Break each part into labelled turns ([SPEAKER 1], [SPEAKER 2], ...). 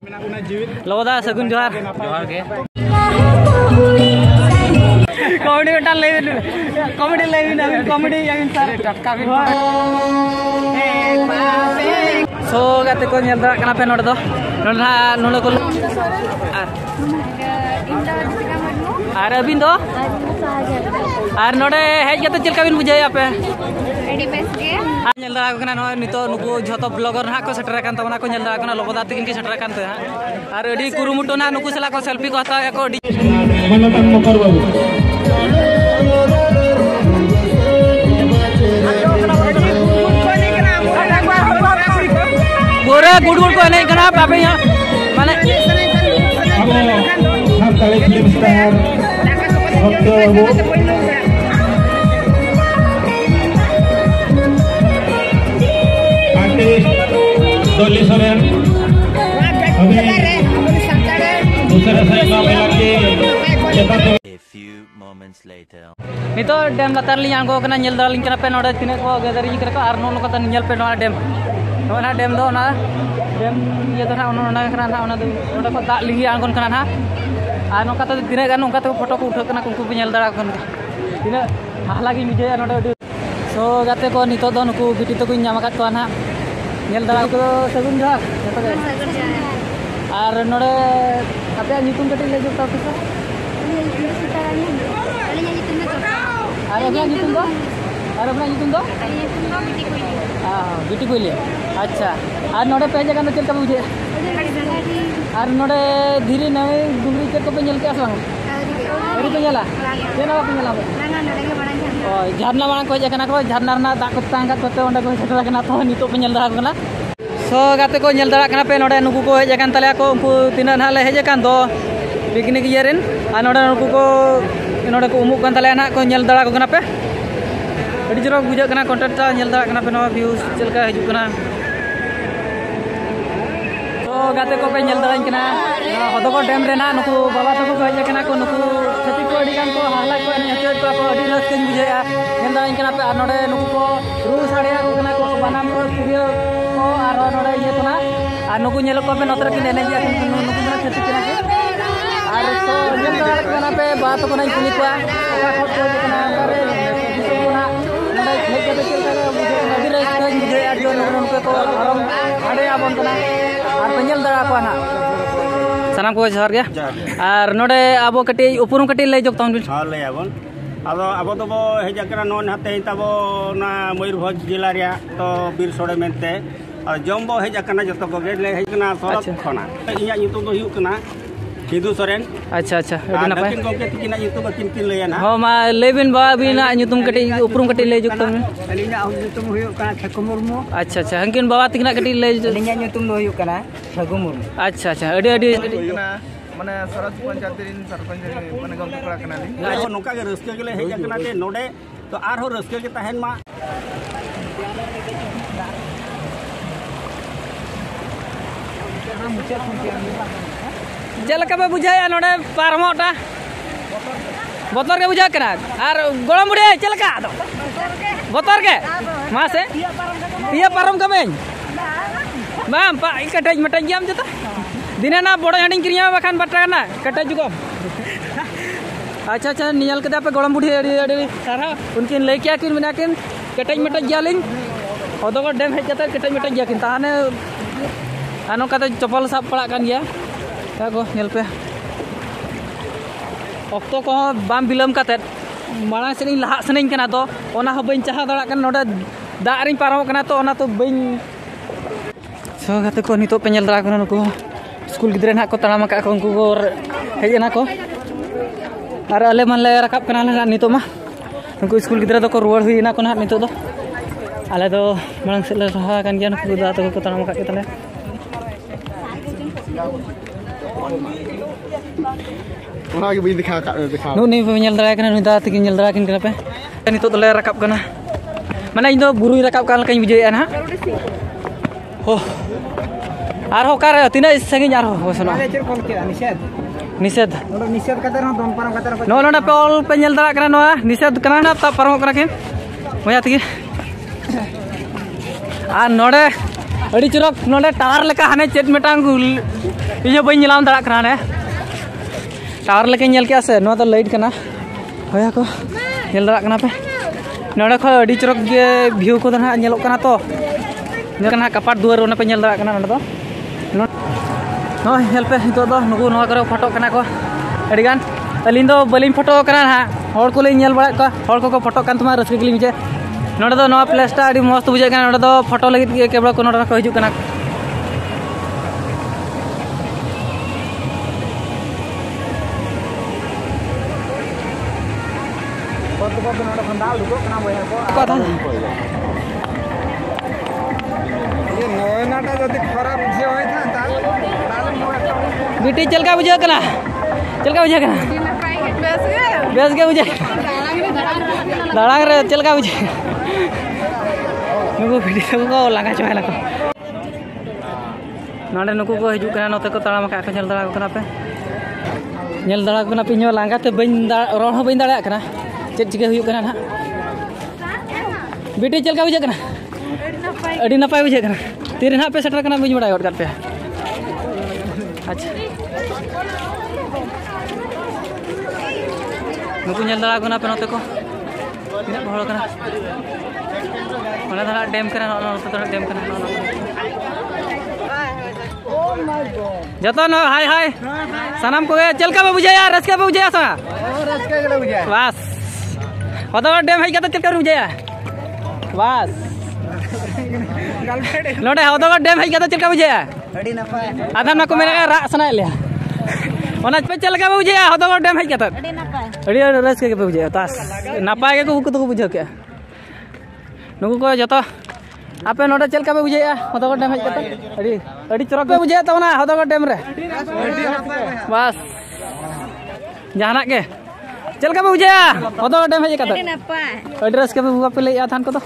[SPEAKER 1] Loda Sagun Johar. Johar ke. Comedy betal live. Comedy live. Comedy yang sar. So kate ko nyel dara kana pe nod do. Nod ko. Ar abin do. Ar node hej kate chilka bin bujai ape. Ready best ge. Nyel dara kana no nito nuku jhoto blogger na ko setter kan tamna ko nyel dara kana loboda tikin ki setter kan te ha. Ar edi kurumuto na nuku sela ko selfie ko hata ko di. Manatan Mokar babu. Gora gudul ko naik kena apa ya? Mana? Ham kali film star. Artis Dolly Soren. A few moments later. Nito dam latar liang ko kena nyel daling kena pen order tinek ko gathering kena ko arno lo kata nyel pen order dam. Ona dam do na dam ye to na ona kena na ona do ona ko dak lingi angkon kena na. Ano kata tinek kan ongka to foto ko uthak kena kunku nyel dara kon. Tinek lagi mijay ano do. So gate ko nito do nuku biti to ko nyamakat ko na. Nyel dara ko sagun dak. Ar node apa nyutum kati lagi tak bisa? Ada apa nyutum do? Ada apa nyutum do? Biti ko liya. Acha. Ar node pe jaga na chelka buje. Ar node dhiri nai dungri ke ko pe nyel ke aslang. Eri pe nyala. Kena apa nyala? Oh, jharna mana ko jaga na ko jharna na dak ko tangkat ko te onda ko setra kana to nito pe nyel da kana. So gate ko nyel dara kana pe node nuku ko hej akan tale ko unku tina na le hej akan do picnic yerin an node nuku ko node ko umuk kan tale na ko nyel dara ko kana pe adi jero bujak kana content ta nyel dara kana pe no views chelka hiju kana so gate ko pe nyel dara kana hodo ko dam re na nuku baba to ko hej kana ko nuku chati ko adi kan ko hala ko ani hete ko adi raskin bujaya nyel dara kana pe an node nuku ko ru sare ko kana ko banam ro studio aro node ye to na nuku nyel ko pe notra kin ene ja nuku na chati kina ke ar so nyel dara kana pe ba to ko nai kuni ko ka ko ko kana bare so na node hej kate chel ka mujhe adi res ka mujhe ar jo nuku ko aram ade abon kana ar pe nyel dara ko na sanam ko johar ge ar node abo kati upurum kati lay jok taun bin ha lay abon abo to bo hej akra non hate tabo na Moyurbhanj jila ria to bir sode mente jombo hej akana joto ko ge le hej kana sorot khona inya nyutum do huyuk kana Hidu Soren. Acha adi napai dakin gomke tikina nyutum kin leyana ho ma lebin ba bina nyutum kati upurum kati lay jok taun alinya nyutum huyuk kana Thagumurmu. Acha hangkin bawa tikina kati lay alinya nyutum do huyuk kana Thagumurmu. Acha adi kana mane saraj panchayatin sarpanch mane gomke kora kana ni noka ge raske ge le hej akana te node to ar ho raske ge tahen ma jelaka pe bujaya node parmota botor ke bujak kana ar golam bude jelaka do botor ke mase iya param kamen bam pak ikatej mataj jam jata dinana bodo handing kiriya bakan batana kata juga acha nial kada pe golam bude adi sara unkin lay kya kin minakin ketaj mataj jaling odo ko dem hej jata ketaj mataj jakin tahane anu kata copal sap pala kan ya ko nyel pe okto ko bam bilam katet marang sening laha sening kana to ona ho bain chaha dara kan node da ring param kana to ona to bain so gate ko nito pe nyel dara kana nuku school gidre na ko tanam ka ko unku ko hej na ko ar ale man le rakap kana la nito mah unku school gidre do ko ruwar hui na ko na nito do ale do marang sel raha kan gian ko da to ko tanam ka kita le ona ge bin dikha nu ni pe nyel dara kana nu da tikin nyel dara kin kana pe nito to le rakap kana mana indo buru rakap kan kain bujai an ha ho ar ho kar tina sangin ar ho sona nised kata no don param kata no na pe ol pe nyel dara kana no nised kana na ta param kana kin moya tigi an node अड़ी चुरक नोडे tower लेका हाने चेत मेटांग इयो बई नीलाम दड़ा कना ने tower लेके नेल के से नो तो लाइट कना होया को नेल दड़ा कना पे नोडे ख अड़ी चुरक गे व्यू को ना नेलो कना तो ने कना कपाट दुआर ओना पे नेल दड़ा कना नोडे दो नो हेल पे तो दो नुगु नो करे फोटो कना को अड़ी गान अलिन दो बलिन फोटो कना हा हर को ले नेल बड़ा का हर को फोटो कान तुमा रसके गली मिजे नोडे दो नो प्लेसटा अड़ी मस्त बुझे कना नोडे दो फोटो लगित केबल को नोडे को हिजु कना बेटी चल का बुझे कना चल का बुझे कना बेस के बुझे दाड़ांग रे चल का बुझे नुकु बेटी को लगा चोय लको नोडे नुकु को हिजु कना नोते को ताळाम का चल दाड़ा कना पे नेल दाड़ा कना पे नो लांगा ते बइन रोड हो बइन दाड़ा कना चेत चिके हुयु कना ना बेटी चल का बुझे कना अड़ी नपाय बुझे कना तीर ना पे सेटर कना बुझ बड़ा हट पे अच्छा नुकु नेल दाड़ा कना पे नोते को तिना बहड़ कना ओना दाड़ा डैम कना नोते तो डैम कना जतो न हाय हाय सनम को चल का बुझे यार रसका पे बुझे सा रसका के बुझे बस होतो डैम है कत चल का बुझे बस नोडे होतो डैम है कत चल का बुझे अड़ी नपाय आधम ना को मेरे रा सना ले ओना पे चल का बुझे होतो डैम है कत अड़ी नपाय अड़ी रसका के बुझे तास नपाय के को बुझे के नुकु को जतो आपे नोडे चल का बुझे होतो डैम है कत अड़ी अड़ी चरक पे बुझे तो ना होतो डैम रे बस जहाना के चल का बुझे होतो डैम है कत अड़ी नपाय एड्रेस के पे ले थान को तो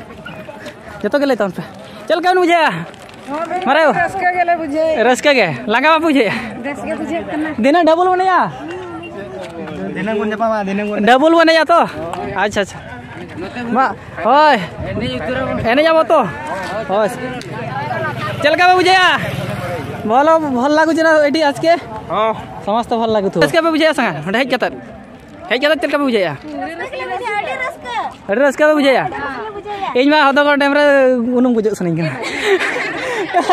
[SPEAKER 1] जतो के ले तन पे चल का बुझे मारे रसका के ले बुझे रसका के लांगा बा बुझे रसका बुझे कना दिना डबल बनेया दिना गुन जपा मा दिना गुन डबल बनेया तो अच्छा अच्छा मा ओय एने जाबो तो ओय चल का बुझे बोलो भल लागु जना एडी आज के हां समस्त भल लागु तो रसका बुझे संगा हडे हेज कत चल का बुझे अड़ी रसका बुझे इन मा होतो डैम रे उनुम बुझे सनी कना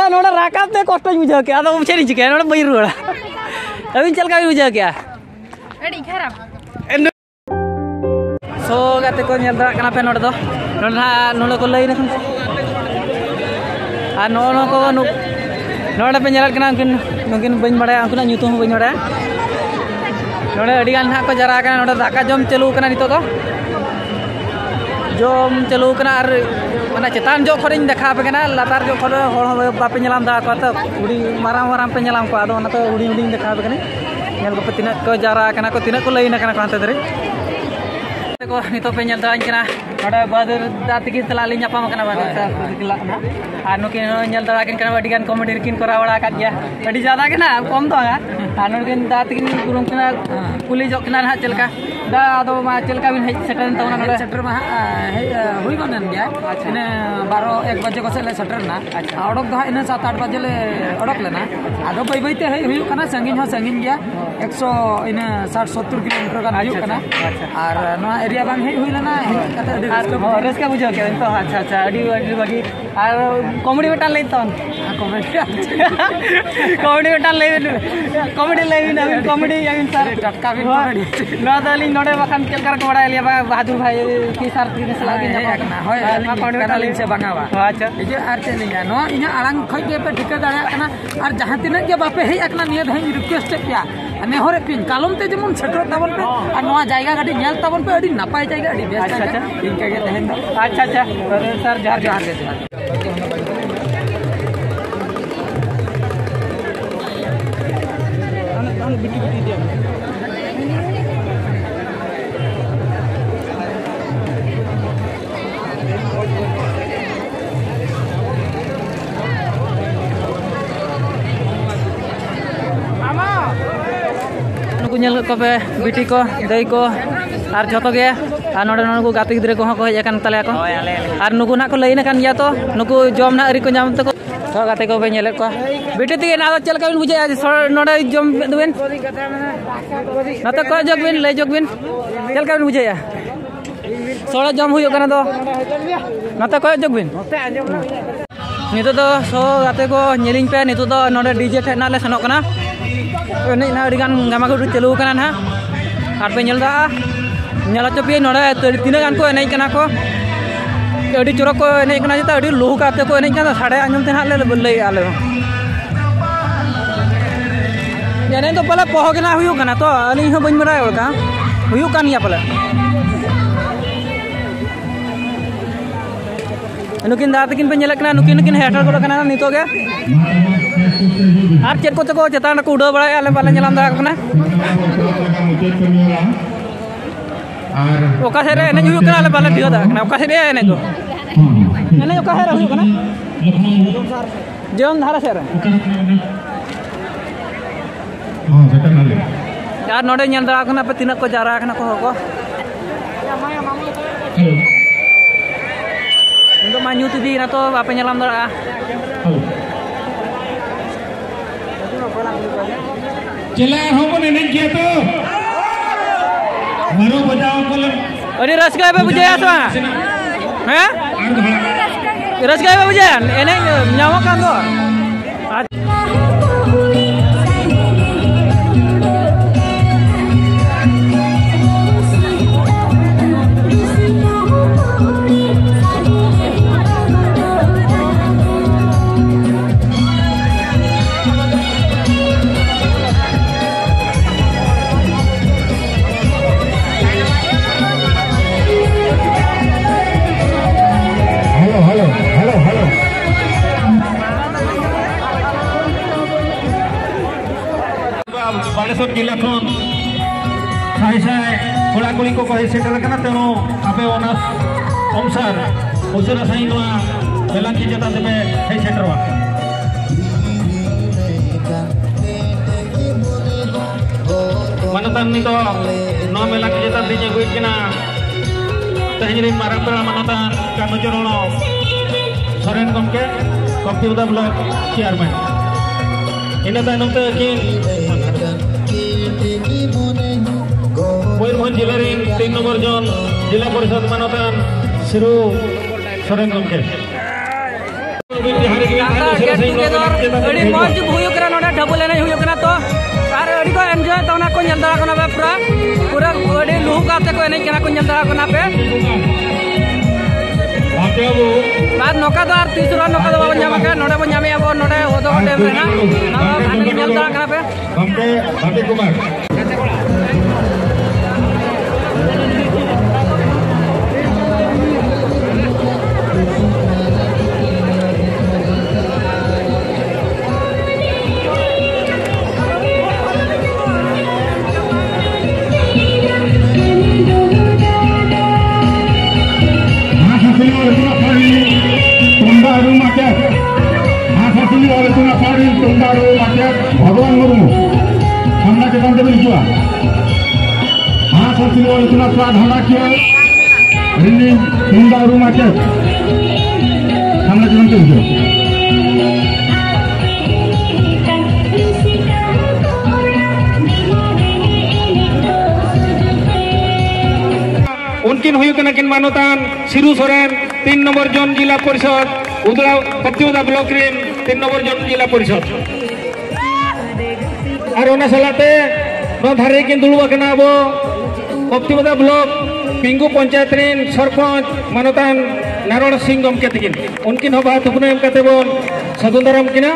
[SPEAKER 1] नोडा राकाब ते कष्ट बुझे के आदो मुछे नि चिके नोडा बई रुड़ा अबिन चल का बुझे क्या अड़ी खराब सो गाते को नेल दा कना पे नोडा दो नोडा को लई नखन आ नो को नोडा पे नेल कना नुकिन बइन बड़ा उनका ᱧᱩᱛᱩᱢ बइन बड़ा नोडे अड़ी गान को जरा कना नोडे दाका जम चलू कना नितो दो जम चलू कना और माने चेतान जो खरिन देखा पे कना लातार जो खर होड़ बापे नेलाम दा को तो उडी माराम माराम पे नेलाम को आदो तो उडी उडी देखा पे कने नेल को तिना को जरा कना को तिना को लईना कना कांते दरे को नितो पे नेल दाइन कना नोडे बादर दात की तलाली ᱧᱟᱯᱟᱢ कना बादर किला कना आर नुकिन नेल दाड़ा किन कना अडी गान कॉमेडी किन करा बड़ा का गया अडी ज्यादा कना कम तो आ नुकिन दात किन गुरुम कना कुली जो कना ना चलका दा आदो मा चलका बिन हेज सेटर तो ना नोडे सेटर मा हुई गनन गया इने 12 1 बजे को से ले सेटर ना अडक दो इने 7 8 बजे ले अडक लेना आदो बई बई ते हुई कना संगिन हो संगिन गया 100 इने 60 70 किलोमीटर का आयु कना और नो एरिया बांग हुई लेना रस का बुझो के तो अच्छा अच्छा अडी बाकी और कॉमेडी बेटा ले तो कॉमेडी बेटा ले कॉमेडी ले ना कॉमेडी आइन सर टटका भी कॉमेडी ना दाली नोडे बखान केलकर को बड़ा लिया बहादुर भाई की सर की सलाह के ना होय कॉमेडी बेटा ले से बंगावा अच्छा इजे आर से नहीं नो इना आलंग खय के पे ठिका दाड़ा कना और जहां तिना के बापे हे एकना निया धई रिक्वेस्ट किया ने होरे पिन कालम ते जेमन सेटर ताबन पे और नवा जायगा गाडी नेल ताबन पे अडी नापाय जायगा अडी बेस्ट अच्छा इनका के तहन अच्छा अच्छा सर जहर जहर दे बिटी बिटी दिया कुnyal ko pe biti ko dei ko ar joto ge ar node node ko gate gidre ko hej akan tale ko ar nuku nak ko leina kan ya to nuku jom nak ri ko nyam to तो गाते को Ben को बेटे ती ना चल का बुझे नोडे जम दुबेन नते को जगबिन ले जगबिन चल का बुझे सोड़ा जम हुई करना तो नते को जगबिन नितो तो सो गाते को नेलिंग पे नितो तो नोडे डीजे ठेना ले सनोक कना एने ना अडिगान गामा को चलू कना ना आर पे नेल दा नेला चपी नोडे तीना गान को एने कना को अड़ी चोरक को एने कना जता अड़ी लोह काते को एने कना साडे आंजम ते ना ले लई आले एने तो पले पहो कना हुयु कना तो अली हो बन मराय का हुयु कान या पले नुकिन दा तकिन पे नेलक कना नुकिन हेटर को कना नितो गे आर चेत को तको चेतान को उडो बड़ाय आले पाले नेलाम दा कना ओका सेरे एने हुयु कना आले पाले दियो दा कना ओका सेरे एने तो एने ओका सेरे हुयु कना जेम धारा सेरे यार नोडे नेल दा कना पे तिना को जारा कना को हो Untuk maju tu di na to apa nyelam dah.
[SPEAKER 2] Cila homo nenek kia tu. Baru bajau kolam.
[SPEAKER 1] Ini rasgai apa bujaya tu? Hah? Rasgai apa bujaya? Ini nyawa kan tu.
[SPEAKER 2] Baleshwar जिला खन साई साई कोड़ा कुड़ी को कहे settle करना तेनो आपे onus ओमसार उसेरा Sai नोआ बेलान की जता देबे हे सेटरवा मनतान नि तो नो मेला की जता दिजे गुई किना तहजरी मारापरा मनतान कानो चरणो सरेन गमके कप्तिउदा ब्लॉक चेयरमैन इन तायनम ते किन मयूरभंज जिले 3 नंबर जन जिला परिषद मानतान सिरु सरेन गमके अड़ी मौज हुई करा नोडे डबल एने हुई करा तो आर अड़ी को एंजॉय तोना को नेल दरा कना पूरा पूरा अड़ी लुह काते को एने कना को नेल दरा कना पे बाद नोका तो आर तीसरा नोका तो बाबन जामा के नोडे बन जामे अब नोडे होदो डेम रे ना भाने नेल दरा कना पे गमके भाटी कुमार भगवान मुर्मू हमला के काम देबे जुआ हां सती और इतना स्वाद हमला किया रिनी तुंदा रूमा के हमला के काम देबे उनकिन हुई कना किन मानतान सिरु सोरेन 3 नंबर जन जिला परिषद उदला कप्तिउदा ब्लॉक रे 3 नंबर जन जिला परिषद और ओना सलाते नो धारे किन दुलुवा कना अब कप्तिउदा ब्लॉक पिंगु पंचायत रेन सरपंच मानतान नारायण सिंह गमके तकिन उनकिन हबा तुपने एम कते बोन सगुंदराम किना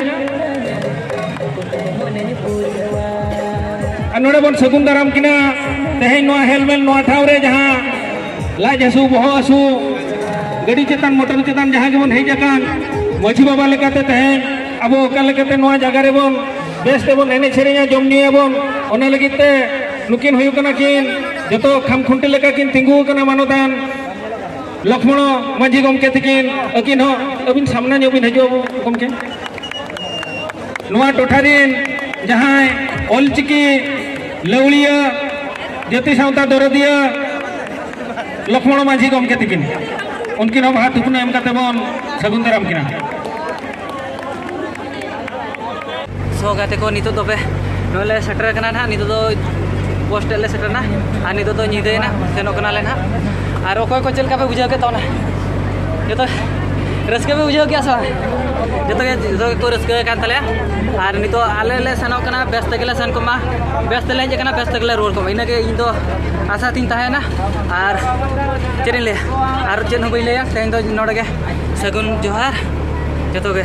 [SPEAKER 2] अनोडे बोन सगुंदराम किना तेहे नो हेलमेट नो ठावरे जहां लाज हसु बहो हसु गड़ी चेतान मोटर चेतान जहां के बोन हे जकान मझी बाबा लेकाते तेहे अब ओका लेकाते नो जगह रे बोन बेस ते बोन एने छेरेया जमनी बोन ओना लगिते नुकिन हुयु कना किन जतो खाम खुंटी लेका किन तिंगु कना मानोदान लक्ष्मण माझी गमके तकिन अकिन हो अबिन सामना न्योबिन हजो गमके नुआ टोठारिन जहां ओलचिकी लवलिया जति सावता दरदिया लक्ष्मण माझी गमके तकिन उनकिन हाथ थुपना एम कते बोन सगुंदराम किना
[SPEAKER 1] सो गाते को नितो तो पे नोले सेटर कना ना नितो तो पोस्ट ले सेटर ना आ नितो तो निदे ना सेनो कना ले ना और ओको को चल का पे बुझा के तो ना ये तो रस्के पे बुझा क्या सा जो को रस्के कान तले और नितो आले ले सेनो कना बेस्ट गेले सन को मा बेस्ट ले जे कना बेस्ट गेले रोल को इना के इन तो आशा तीन ताहे ना और चेन ले और चेन हो बइले तेन तो नोडे के सगुन जोहार जतो के